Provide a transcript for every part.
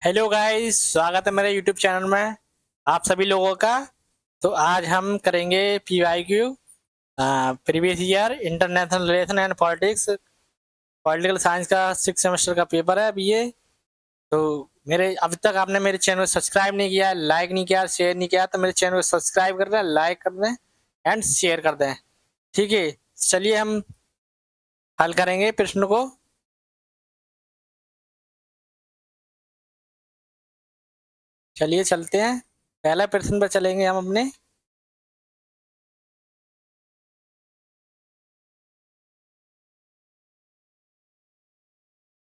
Hello guys, स्वागत है मेरे यूट्यूब चैनल में आप सभी लोगों का। तो आज हम करेंगे PYQ previous year international relation and politics political science का 6 सेमेस्टर का पेपर है अभी ये। तो मेरे अभी तक आपने मेरे चैनल को सब्सक्राइब नहीं किया, लाइक नहीं किया, शेयर नहीं किया, तो मेरे चैनल को सब्सक्राइब कर दें, लाइक कर दें एंड शेयर कर दें। ठीक है, चलिए हम हल करेंगे प्रश्न को। चलिए चलते हैं, पहला प्रश्न पर चलेंगे हम अपने।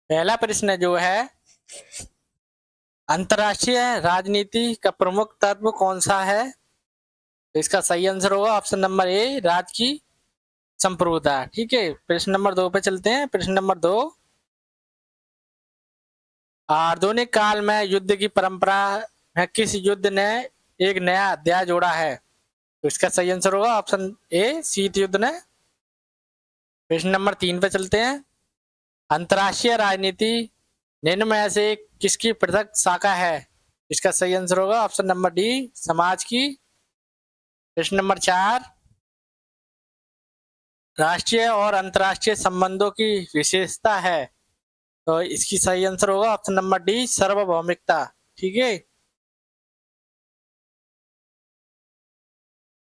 पहला प्रश्न जो है, अंतर्राष्ट्रीय राजनीति का प्रमुख तत्व कौन सा है? तो इसका सही आंसर होगा ऑप्शन नंबर ए, राज्य की संप्रभुता। ठीक है, प्रश्न नंबर 2 पे चलते हैं। प्रश्न नंबर 2, आधुनिक काल में युद्ध की परंपरा में किस युद्ध ने एक नया अध्याय जोड़ा है? तो इसका सही आंसर होगा ऑप्शन ए, शीत युद्ध ने। प्रश्न नंबर 3 पे चलते हैं। अंतर्राष्ट्रीय राजनीति निम्न में से किसकी पृथक शाखा है? इसका सही आंसर होगा ऑप्शन नंबर डी, समाज की। प्रश्न नंबर 4, राष्ट्रीय और अंतर्राष्ट्रीय संबंधों की विशेषता है। तो इसकी सही आंसर होगा ऑप्शन नंबर डी, सार्वभौमिकता। ठीक है।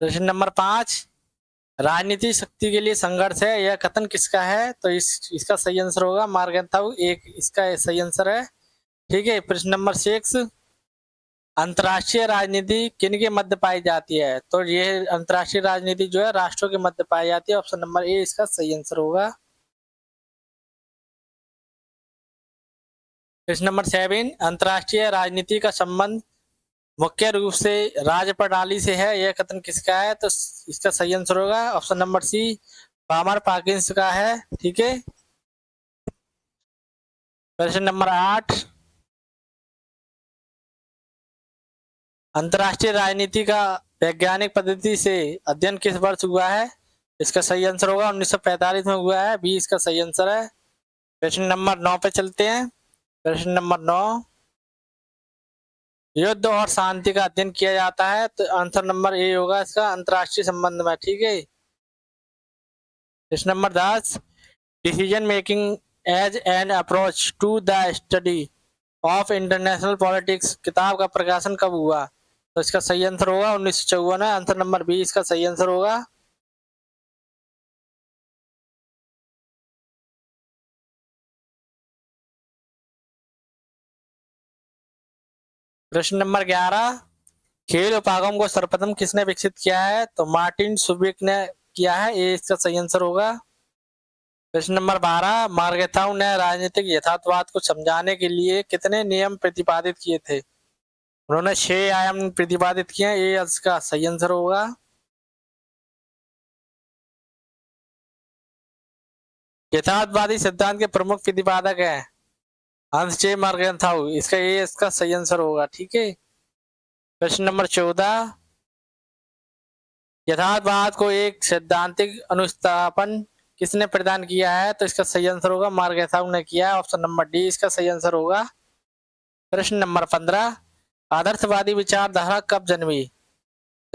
प्रश्न नंबर 5, राजनीति शक्ति के लिए संघर्ष है, यह कथन किसका है? तो इसका सही आंसर होगा मार्गेंथाउ एक, इसका सही आंसर है। ठीक है। प्रश्न नंबर 6, अंतर्राष्ट्रीय राजनीति किन के मध्य पाई जाती है? तो ये अंतर्राष्ट्रीय राजनीति जो है राष्ट्रों के मध्य पाई जाती है। ऑप्शन नंबर ए इसका सही आंसर होगा। प्रश्न नंबर 7, अंतर्राष्ट्रीय राजनीति का संबंध मुख्य रूप से राज्य प्रणाली से है, यह कथन किसका है? तो इसका सही आंसर होगा ऑप्शन नंबर सी, पामर पाकिन्स का है। ठीक है। प्रश्न नंबर 8, अंतर्राष्ट्रीय राजनीति का वैज्ञानिक पद्धति से अध्ययन किस वर्ष हुआ है? इसका सही आंसर होगा 1945 में हुआ है, बी इसका सही आंसर है। प्रश्न नंबर 9 पे चलते हैं। प्रश्न नंबर 9, युद्ध और शांति का अध्ययन किया जाता है, तो आंसर नंबर ए होगा इसका, अंतर्राष्ट्रीय संबंध में। ठीक है। प्रश्न number 10, decision making as an approach to the study of international politics किताब का प्रकाशन कब हुआ? तो इसका सही आंसर होगा 1954 है, आंसर नंबर बी इसका सही आंसर होगा। प्रश्न नंबर 11, खेल उपागम को सर्वप्रथम किसने विकसित किया है? तो मार्टिन सुबिक ने किया है, ये इसका सही आंसर होगा। प्रश्न नंबर 12, मार्गेथाउ ने राजनीतिक यथार्थवाद को समझाने के लिए कितने नियम प्रतिपादित किए थे? उन्होंने 6 आयाम प्रतिपादित किए हैं, ये इसका सही आंसर होगा। यथार्थवादी सिद्धांत के प्रमुख प्रतिपादक हैं हंस जे मार्गेथाउ, इसका ये इसका सही आंसर होगा। ठीक है। प्रश्न नंबर 14, यथार्थवाद को एक सैद्धांतिक अनुस्थापन किसने प्रदान किया है? तो इसका सही आंसर होगा मार्गेथाउ ने किया है, ऑप्शन नंबर डी इसका सही आंसर होगा। प्रश्न नंबर 15, आदर्शवादी विचारधारा कब जन्मी?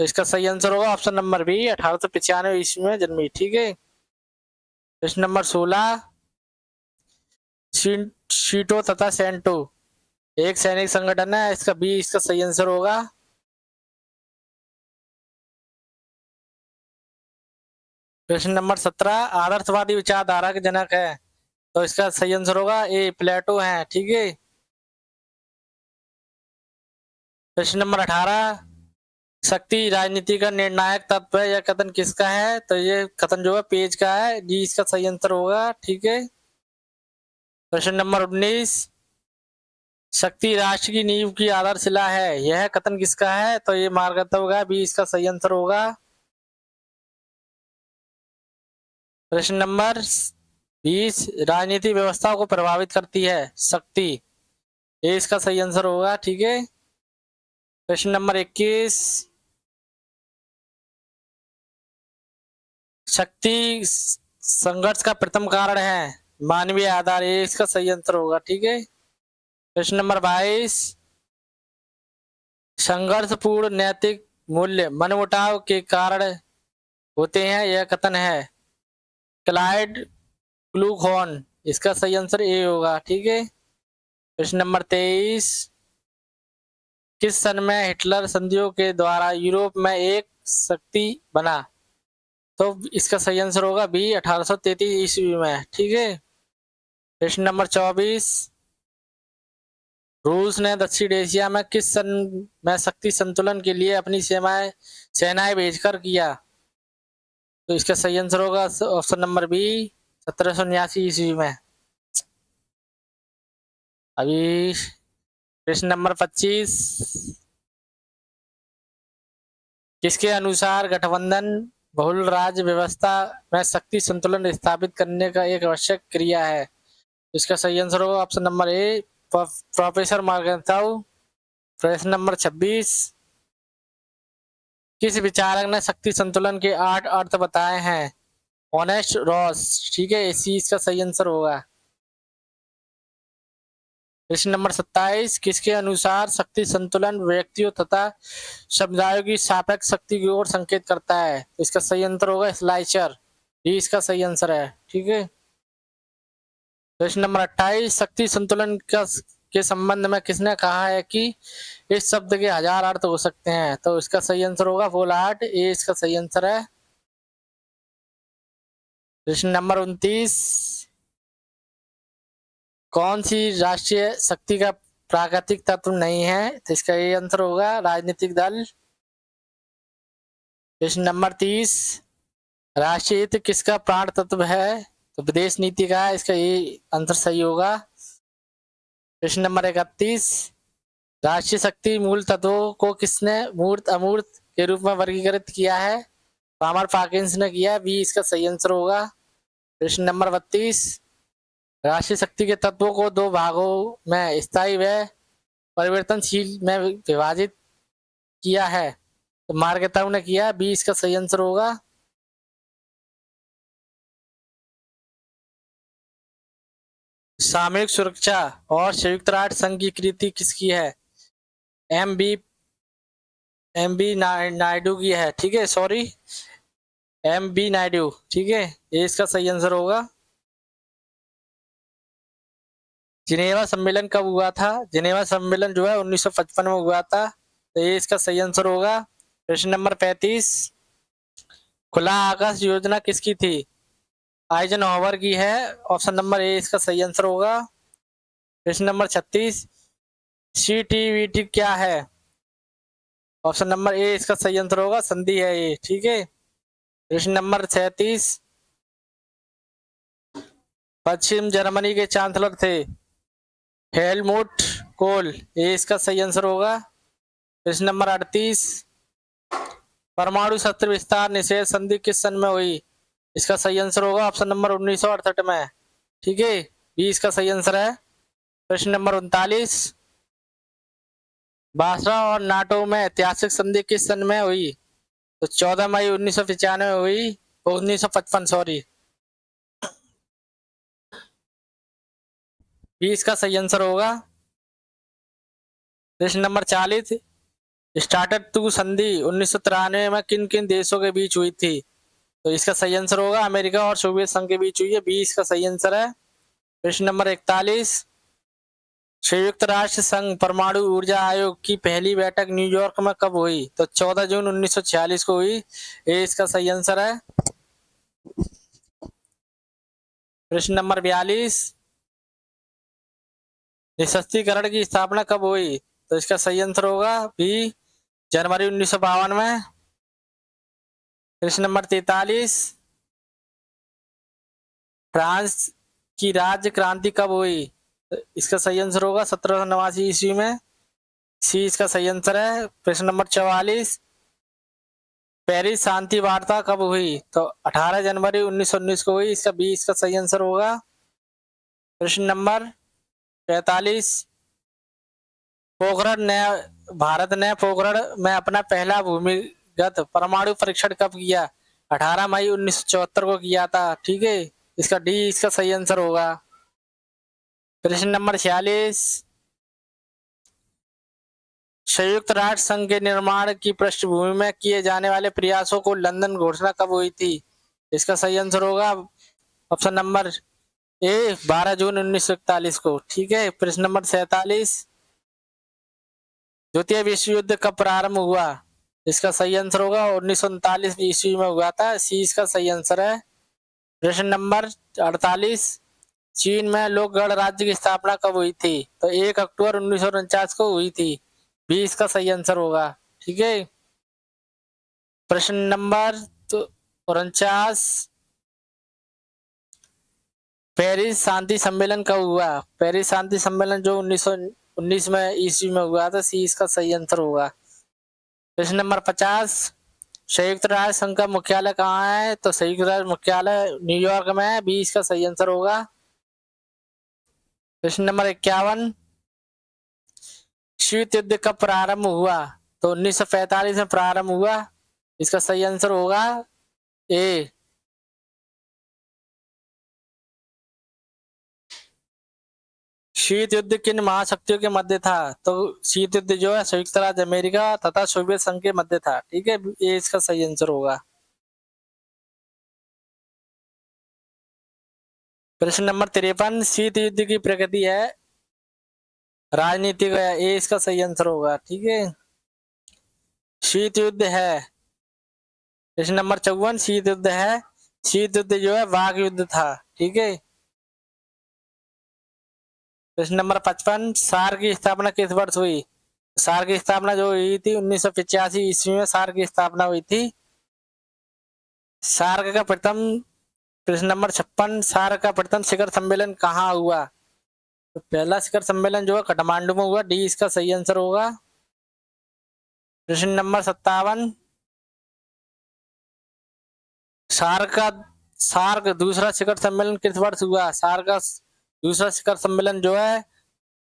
तो इसका सही आंसर होगा ऑप्शन नंबर बी, 1895 ईस्वी में जन्मी। ठीक है। प्रश्न नंबर 16, शीटो तथा सेंटो एक सैनिक संगठन है, इसका बी इसका सही आंसर होगा। प्रश्न नंबर 17, आदर्शवादी विचारधारा के जनक है, तो इसका सही आंसर होगा ए, प्लेटो है। ठीक है। प्रश्न नंबर 18, शक्ति राजनीति का निर्णायक तत्व है, यह कथन किसका है? तो ये कथन जो है पेज का है, जी इसका सही आंसर होगा। ठीक है। प्रश्न नंबर 19, शक्ति राष्ट्र की नींव की आधारशिला है, यह कथन किसका है? तो ये मार्गदत्ता होगा, बी इसका सही आंसर होगा। प्रश्न नंबर 20, राजनीति व्यवस्था को प्रभावित करती है शक्ति, ये इसका सही आंसर होगा। ठीक है। प्रश्न नंबर 21, शक्ति संघर्ष का प्रथम कारण है मानवीय आधार, ये इसका सही आंसर होगा। ठीक है। प्रश्न नंबर 22, संघर्षपूर्ण नैतिक मूल्य मनमुटाव के कारण होते हैं, यह कथन है क्लाइड ग्लूकॉन। इसका सही आंसर ए होगा। ठीक है। प्रश्न नंबर 23, किस सन में हिटलर संधियों के द्वारा यूरोप में एक शक्ति बना? तो इसका सही आंसर होगा बी 1833 ईस्वी में। ठीक है। प्रश्न नंबर 24, रूस ने दक्षिण एशिया में किस सन में शक्ति संतुलन के लिए अपनी सेनाएं भेजकर किया? तो इसका सही आंसर होगा ऑप्शन नंबर बी 1779 ईस्वी में। अभी प्रश्न नंबर 25, किसके अनुसार गठबंधन बहुल राज्य व्यवस्था में शक्ति संतुलन स्थापित करने का एक आवश्यक क्रिया है? इसका सही आंसर होगा ऑप्शन नंबर ए प्रोफेसर मार्गेंटाउ। प्रश्न नंबर 26, किस विचारक ने शक्ति संतुलन के 8 अर्थ बताए हैं? Honest Ross. ठीक है, इसी इसका सही आंसर होगा। प्रश्न नंबर 27, किसके अनुसार शक्ति संतुलन व्यक्तियों तथा समुदायों की सापेक्ष शक्ति की ओर संकेत करता है? इसका सही आंसर होगा स्लाइसर। ये इसका सही आंसर है। ठीक है। प्रश्न नंबर 28, शक्ति संतुलन के संबंध में किसने कहा है कि इस शब्द के 1000 अर्थ हो सकते हैं? तो इसका सही आंसर होगा फोलार्ड। ये इसका सही आंसर है। प्रश्न नंबर 29, कौन सी राष्ट्रीय शक्ति का प्राकृतिक तत्व नहीं है? तो इसका ये आंसर होगा राजनीतिक दल। प्रश्न नंबर 30, राष्ट्रीय हित किसका प्राण तत्व है? तो विदेश नीति का है। इसका ये आंसर सही होगा। प्रश्न नंबर 31, राष्ट्रीय शक्ति मूल तत्वों को किसने मूर्त अमूर्त के रूप में वर्गीकृत किया है? पामर पाकिंस ने किया। बी इसका सही आंसर होगा। प्रश्न नंबर 32, राष्ट्रीय शक्ति के तत्वों को दो भागों में स्थायी व परिवर्तनशील में विभाजित किया है। तो मार्गेटाउ ने किया। बी इसका सही आंसर होगा। सामूहिक सुरक्षा और संयुक्त राष्ट्र संघ की कृति किसकी है? एम बी नायडू की है। ठीक है, सॉरी, एम बी नायडू। ठीक है, ये इसका सही आंसर होगा। जिनेवा सम्मेलन कब हुआ था? जिनेवा सम्मेलन जो है 1955 में हुआ था। तो ये इसका सही आंसर होगा। प्रश्न नंबर 35, खुला आकाश योजना किसकी थी? आइजनहॉवर की है। ऑप्शन नंबर ए इसका सही आंसर होगा। प्रश्न नंबर 36, सीटीवीटी क्या है? ऑप्शन नंबर ए इसका सही आंसर होगा। संधि है ये। ठीक है। प्रश्न नंबर 37, पश्चिम जर्मनी के चांसलर थे हेलमुट कोल। ये इसका सही आंसर होगा। प्रश्न नंबर 38, परमाणु शस्त्र विस्तार निषेध संधि किस सन में हुई? इसका सही आंसर होगा ऑप्शन नंबर 1968 में। ठीक है, बी इसका सही आंसर है। प्रश्न नंबर 39, बासरा और नाटो में ऐतिहासिक संधि किस सन में हुई? तो 14 मई 1995 हुई। 1955, सॉरी। बी इसका सही आंसर होगा। प्रश्न नंबर 40, स्टार्टअप टू संधि 1993 में किन किन देशों के बीच हुई थी? तो इसका सही आंसर होगा अमेरिका और सोवियत संघ के बीच हुई है। बी इसका सही आंसर है। प्रश्न नंबर 41, संयुक्त राष्ट्र संघ परमाणु ऊर्जा आयोग की पहली बैठक न्यूयॉर्क में कब हुई? तो 14 जून 1946 को हुई। ये इसका सही आंसर है। प्रश्न नंबर 42, निशस्त्रीकरण की स्थापना कब हुई? तो इसका सही आंसर होगा बी जनवरी 1952 में। प्रश्न नंबर 43, फ्रांस की राज्य क्रांति कब हुई? तो इसका सही आंसर होगा 1789 ईस्वी में। सी इसका सही आंसर है। प्रश्न नंबर 44, पेरिस शांति वार्ता कब हुई? तो 18 जनवरी 1919 को हुई। इसका बी इसका सही आंसर होगा। प्रश्न नंबर 45, पोखरण ने भारत ने पोखरण में अपना पहला भूमिगत परमाणु परीक्षण कब किया? 18 मई 1974 को किया था। ठीक है, इसका डी इसका सही आंसर होगा। प्रश्न नंबर 46, संयुक्त राष्ट्र संघ के निर्माण की पृष्ठभूमि में किए जाने वाले प्रयासों को लंदन घोषणा कब हुई थी? इसका सही आंसर होगा ऑप्शन नंबर ए 12 जून 1941 को। ठीक है, प्रश्न नंबर 47, द्वितीय विश्व युद्ध कब प्रारंभ हुआ? इसका सही आंसर होगा 1939 ईस्वी में हुआ था। सी इसका सही आंसर है। प्रश्न नंबर 48, चीन में लोक गणराज्य की स्थापना कब हुई थी? तो 1 अक्टूबर 1949 को हुई थी। बी इसका सही आंसर होगा। ठीक है, प्रश्न नंबर 49, पेरिस शांति सम्मेलन कब हुआ? पेरिस शांति सम्मेलन जो 1919 में ईस्वी में हुआ था। सी इसका सही आंसर होगा। प्रश्न नंबर 50, संयुक्त राष्ट्र संघ का मुख्यालय कहाँ है? तो संयुक्त राष्ट्र मुख्यालय न्यूयॉर्क में है। बी इसका सही आंसर होगा। प्रश्न नंबर 51, शीत युद्ध कब प्रारंभ हुआ? तो 1945 में प्रारंभ हुआ। इसका सही आंसर होगा ए। शीत युद्ध किन महाशक्तियों के मध्य था? तो शीत युद्ध जो है संयुक्त राज्य अमेरिका तथा सोवियत संघ के मध्य था। ठीक है, ये इसका सही आंसर होगा। प्रश्न नंबर 53, शीत युद्ध की प्रकृति है राजनीतिक है। ये इसका सही आंसर होगा। ठीक है, शीत युद्ध है। प्रश्न नंबर 54, शीत युद्ध है, शीत युद्ध जो है वाक युद्ध था। ठीक है, प्रश्न नंबर 55, सार्क की स्थापना किस वर्ष हुई? सार्क की स्थापना जो हुई थी 1985 ईस्वी में सार्क की स्थापना हुई थी। सार्क का प्रथम प्रश्न नंबर 56, सार्क का प्रथम शिखर सम्मेलन कहाँ हुआ? तो पहला शिखर सम्मेलन जो है काठमांडू में हुआ। डी इसका सही आंसर होगा। प्रश्न नंबर 57, सार्क दूसरा शिखर सम्मेलन किस वर्ष हुआ? सार्क का दूसरा शिखर सम्मेलन जो है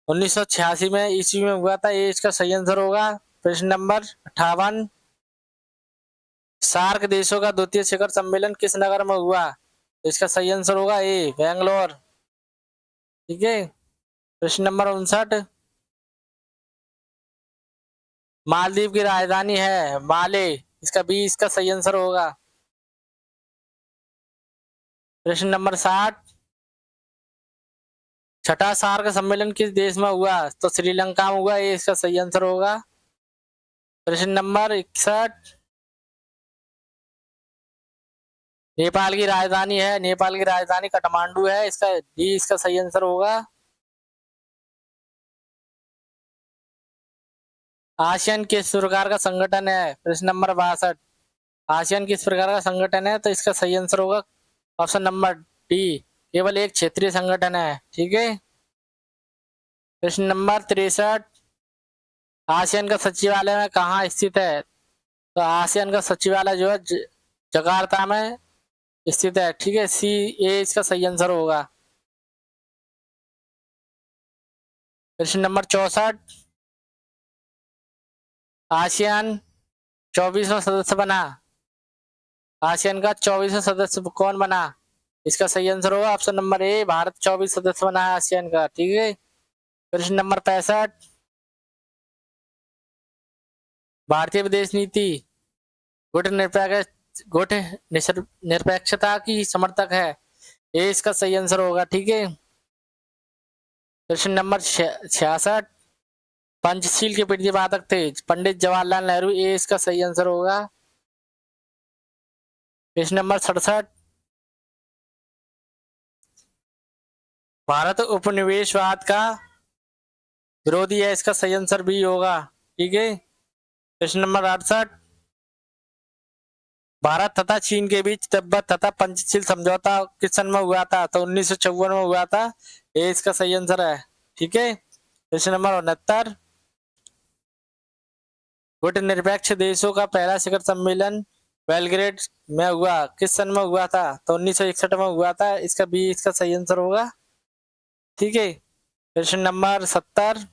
1986 में ईस्वी में हुआ था। ये इसका सही आंसर होगा। प्रश्न नंबर 58, सार्क देशों का द्वितीय शिखर सम्मेलन किस नगर में हुआ? तो इसका सही आंसर होगा ए बेंगलोर। ठीक है, प्रश्न नंबर 59, मालदीव की राजधानी है माले। इसका बी इसका सही आंसर होगा। प्रश्न नंबर 60, छठा सार्क सम्मेलन किस देश में हुआ? तो श्रीलंका में हुआ। ये इसका सही आंसर होगा। प्रश्न नंबर 61, नेपाल की राजधानी है, नेपाल की राजधानी काठमांडू है। इसका डी इसका सही आंसर होगा। आसियान किस प्रकार का संगठन है? प्रश्न नंबर 62, आसियान किस प्रकार का संगठन है? तो इसका सही आंसर होगा ऑप्शन नंबर डी, केवल एक क्षेत्रीय संगठन है। ठीक है, प्रश्न नंबर 63, आसियान का सचिवालय में कहाँ स्थित है? तो आसियान का सचिवालय जो है जकार्ता में स्थित है। ठीक है, सी ए इसका सही आंसर होगा। प्रश्न नंबर 64, आसियान 24वां सदस्य बना। आसियान का 24वां सदस्य कौन बना? इसका सही आंसर होगा ऑप्शन नंबर ए, भारत 24 सदस्य बना है आसियान का। ठीक है, प्रश्न नंबर 65, भारतीय विदेश नीति गुट निरपेक्षता की समर्थक है। ये इसका सही आंसर होगा। ठीक है, प्रश्न नंबर 66, पंचशील के प्रतिपादक थे पंडित जवाहरलाल नेहरू। ये इसका सही आंसर होगा। प्रश्न नंबर 67, भारत उपनिवेशवाद का विरोधी है। इसका सही आंसर भी होगा। ठीक है, प्रश्न नंबर 68, भारत तथा चीन के बीच तिब्बत तथा पंचशील समझौता किस सन में हुआ था? तो 1954 में हुआ था। ये इसका सही आंसर है। ठीक है, प्रश्न नंबर 69, गुट निरपेक्ष देशों का पहला शिखर सम्मेलन बेलग्रेड में हुआ किस सन में हुआ था? तो 1961 में हुआ था। इसका बी इसका सही आंसर होगा। ठीक है, प्रश्न नंबर 70,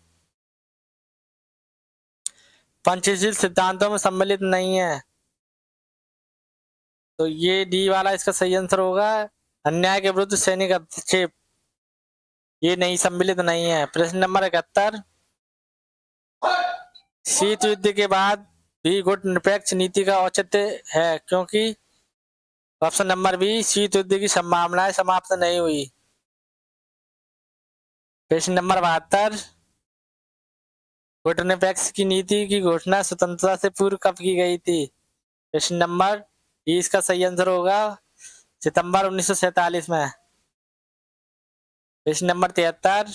पंचशील सिद्धांतों में सम्मिलित नहीं है। तो ये डी वाला इसका सही आंसर होगा। अन्याय के विरुद्ध सैनिक हस्तक्षेप ये नहीं सम्मिलित नहीं है। प्रश्न नंबर 71, शीत युद्ध के बाद भी गुट निरपेक्ष नीति का औचित्य है, क्योंकि ऑप्शन नंबर बी, शीत युद्ध की संभावनाएं समाप्त नहीं हुई। प्रश्न नंबर 72, गुट निरपेक्ष की नीति की घोषणा स्वतंत्रता से पूर्व कब की गई थी? प्रश्न नंबर बी, इसका सही आंसर होगा सितंबर 1947 में। प्रश्न नंबर 73,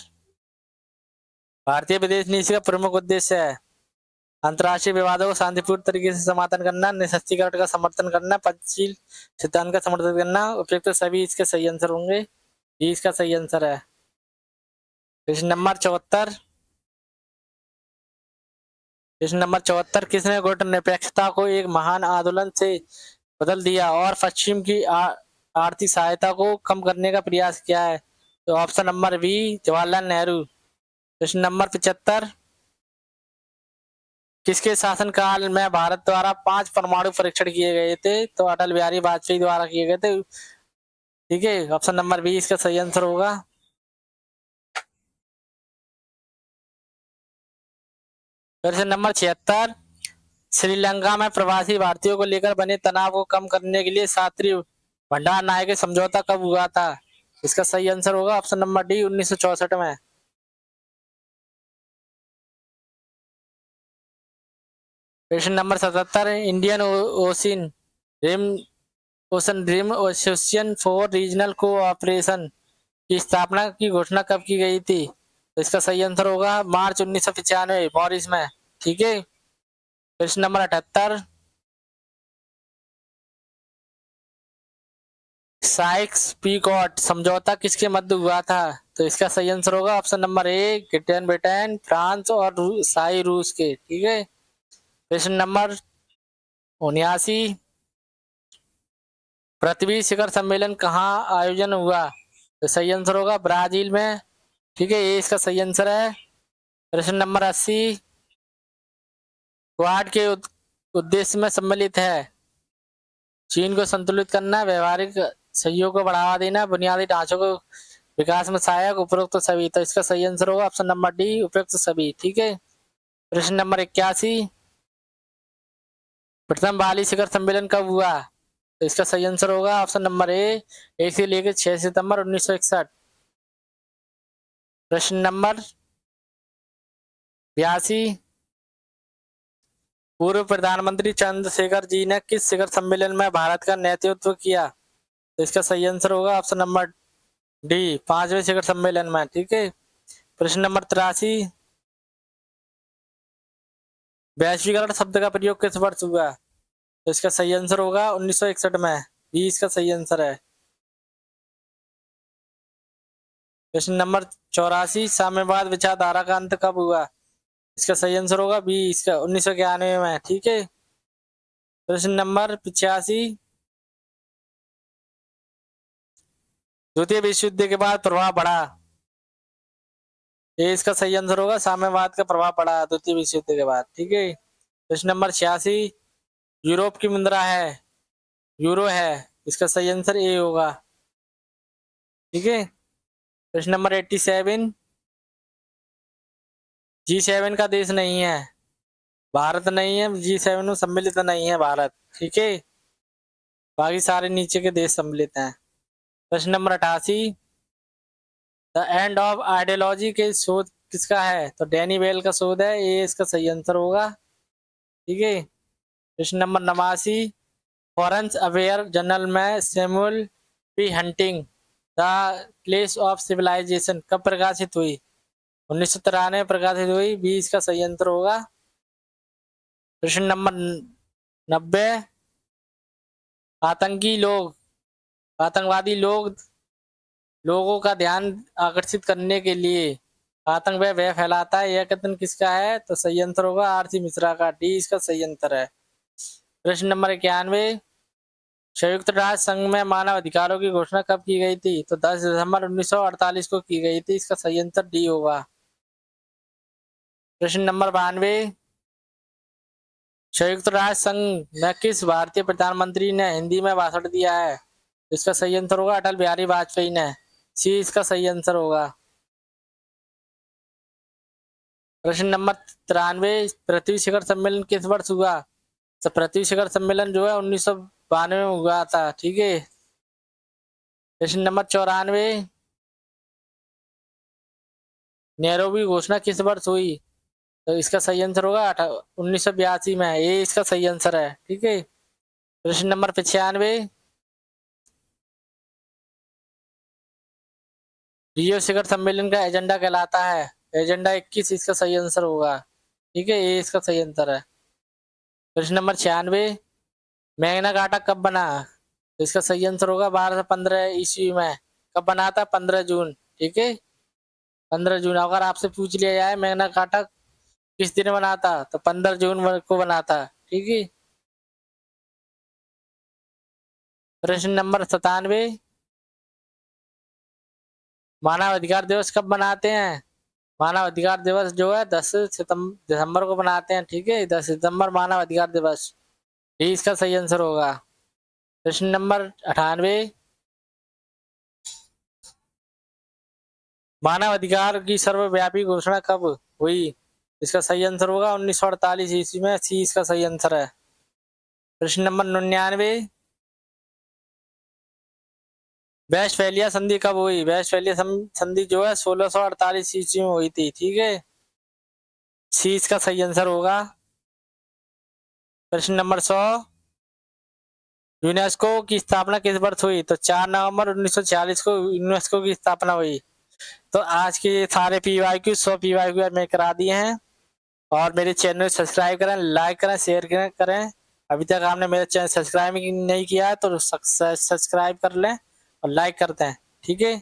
भारतीय विदेश नीति का प्रमुख उद्देश्य है अंतर्राष्ट्रीय विवादों को शांतिपूर्ण तरीके से समाधान करना, निःशस्त्रीकरण का समर्थन करना, पंचशील सिद्धांत का समर्थन करना। उपयुक्त सभी इसके सही आंसर होंगे। ये इसका सही आंसर है। प्रश्न नंबर 74, प्रश्न नंबर 74, किसने गुट निरपेक्षता को एक महान आंदोलन से बदल दिया और पश्चिम की आर्थिक सहायता को कम करने का प्रयास किया है? तो option number B, Jawaharlal Nehru. प्रश्न नंबर 75, किसके शासनकाल में भारत द्वारा 5 परमाणु परीक्षण किए गए थे? तो अटल बिहारी वाजपेयी द्वारा किए गए थे। ठीक है, ऑप्शन नंबर बी इसका सही आंसर होगा। प्रश्न नंबर 76, श्रीलंका में प्रवासी भारतीयों को लेकर बने तनाव को कम करने के लिए शास्त्री भंडार नायक समझौता कब हुआ था? इसका सही आंसर होगा ऑप्शन नंबर डी, 1964 में। प्रश्न number 77, Indian Ocean Rim Ocean Rim Association for Regional Cooperation की स्थापना की घोषणा कब की गई थी? तो इसका सही आंसर होगा मार्च 1995 मॉरिस में। ठीक है। प्रश्न नंबर 78, साइक्स पीकॉट समझौता किसके मध्य हुआ था? तो इसका सही आंसर होगा option number A, great Britain, France और शाही रूस के। ठीक है। प्रश्न नंबर 79, पृथ्वी शिखर सम्मेलन कहाँ आयोजन हुआ? तो सही आंसर होगा ब्राजील में। ठीक है, ये इसका सही आंसर है। प्रश्न नंबर 80, क्वाड के उद्देश्य में सम्मिलित है चीन को संतुलित करना, व्यवहारिक सहयोग को बढ़ावा देना, बुनियादी ढांचों को विकास में सहायक, उपरोक्त सभी। तो इसका सही आंसर होगा ऑप्शन नंबर डी, उपरोक्त सभी। ठीक है। प्रश्न नंबर 81, प्रथम बाली शिखर सम्मेलन कब हुआ? तो इसका सही आंसर होगा ऑप्शन नंबर ए, 1 से लेकर 6 सितंबर 1961। प्रश्न नंबर 82, पूर्व प्रधानमंत्री चंद्रशेखर जी ने किस शिखर सम्मेलन में भारत का नेतृत्व किया? तो इसका सही आंसर होगा ऑप्शन नंबर डी, 5वें शिखर सम्मेलन में। ठीक है। प्रश्न नंबर 83, वैश्वीकरण शब्द का प्रयोग किस वर्ष हुआ? तो इसका सही आंसर होगा 1961 में। ये इसका सही आंसर है। प्रश्न नंबर 84, साम्यवाद विचारधारा का अंत कब हुआ? इसका सही आंसर होगा बी, इसका 1991 में। ठीक है। प्रश्न नंबर 85, द्वितीय विश्व युद्ध के बाद प्रभाव बढ़ा। ये इसका सही आंसर होगा साम्यवाद का प्रभाव पड़ा द्वितीय विश्व युद्ध के बाद। ठीक है। प्रश्न नंबर 86, यूरोप की मुद्रा है यूरो है, इसका सही आंसर ए होगा। ठीक है। प्रश्न नंबर 87, G7 का देश नहीं है, भारत नहीं है G7 में सम्मिलित नहीं है भारत। ठीक है, बाकी सारे नीचे के देश सम्मिलित हैं। प्रश्न number 88, the end of ideology के शोध किसका है? तो डैनी वेल का शोध है, ये इसका सही आंसर होगा। ठीक है। प्रश्न नंबर 89, फॉरेन अफेयर जर्नल में Samuel P Hunting the place of civilization कब प्रकाशित हुई? 1993 में प्रकाशित हुई। बी इसका सही आंसर होगा। प्रश्न नंबर 90, आतंकवादी लोगों का ध्यान आकर्षित करने के लिए आतंक वह फैलाता है, यह कथन किसका है? तो सही आंसर होगा आरसी मिश्रा का। डी इसका सही आंसर है। प्रश्न नंबर 91, संयुक्त राष्ट्र संघ में मानव अधिकारों की घोषणा कब की गई थी? तो 10 दिसंबर 1948 को की गई थी। इसका सही आंसर डी होगा। प्रश्न नंबर 92, संयुक्त राष्ट्र संघ में किस भारतीय प्रधानमंत्री ने हिंदी में भाषण दिया है? इसका सही आंसर होगा अटल बिहारी वाजपेयी ने। सी इसका सही आंसर होगा। प्रश्न नंबर 93, पृथ्वी शिखर सम्मेलन किस वर्ष हुआ? तो पृथ्वी शिखर सम्मेलन जो है 1992 में हुआ था। ठीक है। प्रश्न नंबर 94, नैरोबी घोषणा किस वर्ष हुई? तो इसका सही आंसर होगा 1982 में। ये इसका सही आंसर है। ठीक है। प्रश्न नंबर 95, रियो शिखर सम्मेलन का एजेंडा कहलाता है? एजेंडा 21 इसका सही आंसर होगा। ठीक है, ये इसका सही आंसर है। प्रश्न नंबर 96, मैग्ना कार्टा कब बना? तो इसका सही आंसर होगा 12 से 15 ईस्वी में। कब बना था? 15 जून। ठीक है, 15 जून। अगर आपसे पूछ लिया जाए मैग्ना कार्टा किस दिन बना था, तो 15 जून को बना था। ठीक है। प्रश्न नंबर 97, मानव अधिकार दिवस कब मनाते हैं? मानव अधिकार दिवस जो है 10 दिसंबर को मनाते हैं। ठीक है, 10 सितंबर मानव अधिकार दिवस। ये इसका सही आंसर होगा। प्रश्न नंबर 98, मानव अधिकार की सर्वव्यापी घोषणा कब हुई? इसका सही आंसर होगा 1948 ईस्वी में। सी इसका सही आंसर है। प्रश्न नंबर 99, वेस्टफैलिया संधि कब हुई? वेस्टफैलिया संधि जो है 1648 ईस्वी में हुई थी। ठीक है, सी इसका सही आंसर होगा। प्रश्न नंबर 100, यूनेस्को की स्थापना किस वर्ष हुई? तो 4 नवंबर 1946 को यूनेस्को की स्थापना हुई। तो आज के ये सारे PYQ 100 PYQ मैं करा दिए हैं। और मेरे चैनल को सब्सक्राइब करें, लाइक करें, शेयर करें। अभी तक आपने मेरा चैनल सब्सक्राइब नहीं किया है तो सब्सक्राइब कर लें और लाइक करते हैं। ठीक है।